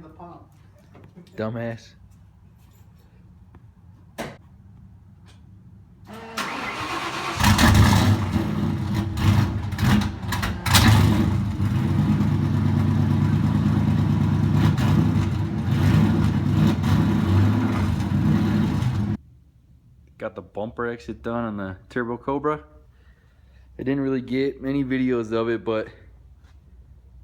in the pump. Dumbass. Got the bumper exit done on the Turbo Cobra. I didn't really get many videos of it, but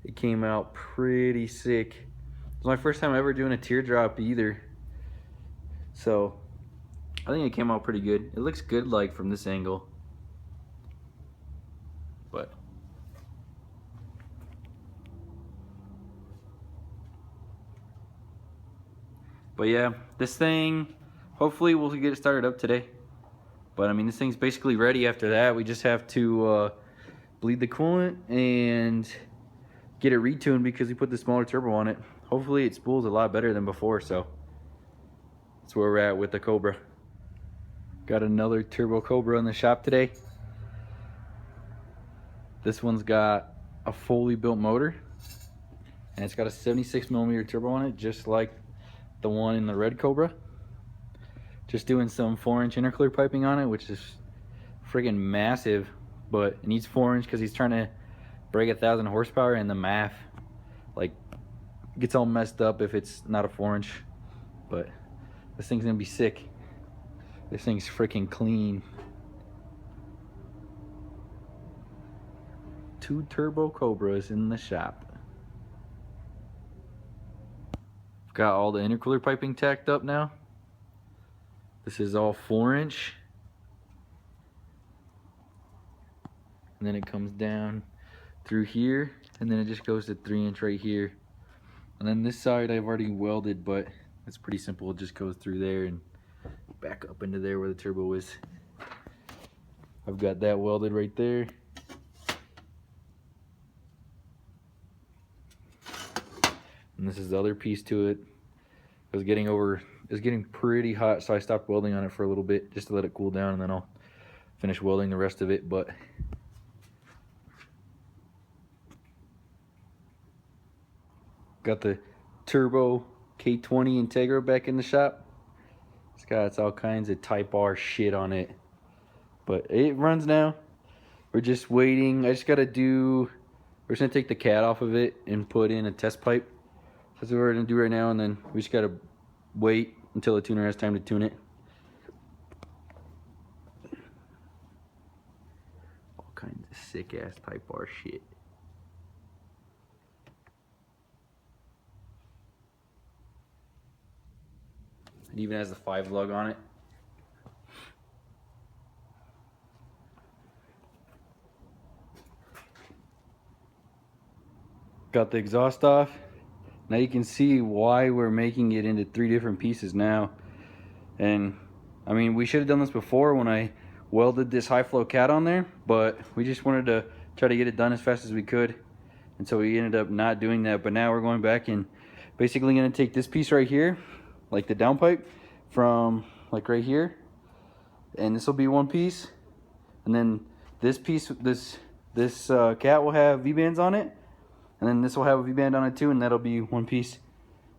it came out pretty sick. It was my first time ever doing a teardrop either. So I think it came out pretty good. It looks good like from this angle. But yeah, this thing, hopefully we'll get it started up today. But I mean, this thing's basically ready after that. We just have to bleed the coolant and get it retuned because we put the smaller turbo on it. Hopefully it spools a lot better than before, so that's where we're at with the Cobra. Got another Turbo Cobra in the shop today. This one's got a fully built motor, and it's got a 76mm turbo on it, just like the one in the red Cobra. Just doing some 4-inch intercooler piping on it, which is friggin' massive, but it needs 4-inch because he's trying to break 1,000 horsepower, and the math like gets all messed up if it's not a 4-inch. But this thing's gonna be sick. This thing's freaking clean. 2 Turbo Cobras in the shop. Got all the intercooler piping tacked up now. This is all 4-inch. And then it comes down through here, and then it just goes to 3-inch right here. And then this side I've already welded, but it's pretty simple. It just goes through there and back up into there where the turbo is. I've got that welded right there. And this is the other piece to it. It was getting pretty hot, so I stopped welding on it for a little bit just to let it cool down, and then I'll finish welding the rest of it. But got the Turbo K20 Integra back in the shop. It's got all kinds of Type R shit on it, but it runs now. We're just waiting. We're just gonna take the cat off of it and put in a test pipe. That's what we're gonna do right now, and then we just gotta wait until the tuner has time to tune it. All kinds of sick ass Type R shit. It even has the 5 lug on it. Got the exhaust off. Now you can see why we're making it into 3 different pieces now. And I mean, we should have done this before when I welded this high flow cat on there, but we just wanted to try to get it done as fast as we could. And so we ended up not doing that, but now we're going back and basically gonna take this piece right here, like the downpipe, from like right here, and this will be one piece. And then this piece, this cat will have V-bands on it. And then this will have a V-band on it too, and that'll be one piece.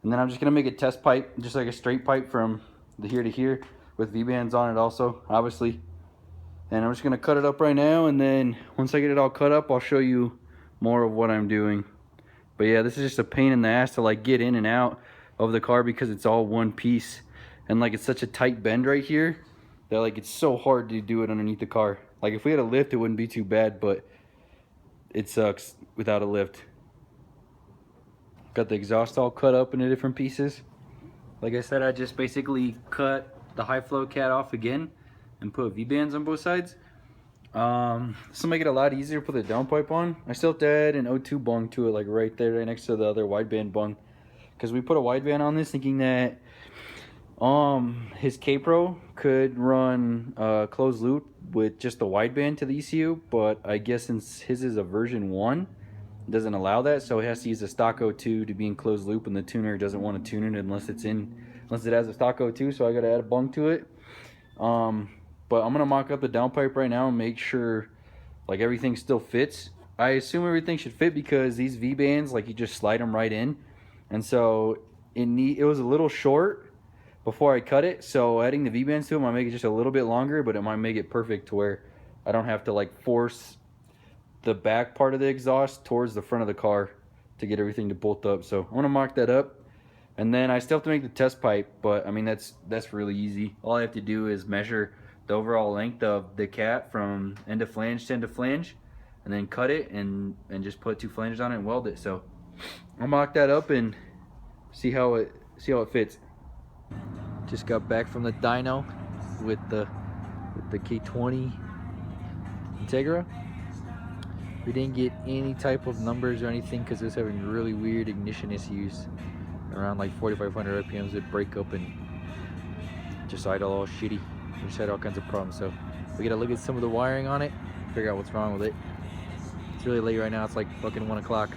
And then I'm just gonna make a test pipe, just like a straight pipe from the here to here with V-bands on it also, obviously. And I'm just gonna cut it up right now, and then once I get it all cut up, I'll show you more of what I'm doing. But yeah, this is just a pain in the ass to like get in and out of the car because it's all one piece. And like it's such a tight bend right here that like it's so hard to do it underneath the car. Like if we had a lift, it wouldn't be too bad, but it sucks without a lift. Got the exhaust all cut up into different pieces. Like I said, I just basically cut the high flow cat off again and put V-bands on both sides. This will make it a lot easier to put the downpipe on. I still have to add an O2 bung to it, like right there, right next to the other wideband bung, because we put a wideband on this thinking that his K-Pro could run closed loop with just the wideband to the ECU, but I guess since his is a version 1, doesn't allow that, so it has to use a stock O2 to be in closed loop, and the tuner doesn't want to tune it unless it has a stock O2, so I got to add a bung to it. But I'm gonna mock up the downpipe right now and make sure like everything still fits. I assume everything should fit because these V-bands, like you just slide them right in, and so it was a little short before I cut it. So adding the V-bands to it might make it just a little bit longer, but it might make it perfect to where I don't have to like force the back part of the exhaust towards the front of the car to get everything to bolt up. So I'm gonna mock that up, and then I still have to make the test pipe, but I mean that's really easy. All I have to do is measure the overall length of the cat from end of flange to end of flange, and then cut it and just put 2 flanges on it and weld it. So I'll mock that up and see how it fits. Just got back from the dyno with the K20 Integra. We didn't get any type of numbers or anything because it was having really weird ignition issues. Around like 4,500 RPMs, it'd break up and just idle all shitty. We just had all kinds of problems. So we gotta look at some of the wiring on it, figure out what's wrong with it. It's really late right now. It's like fucking 1 o'clock.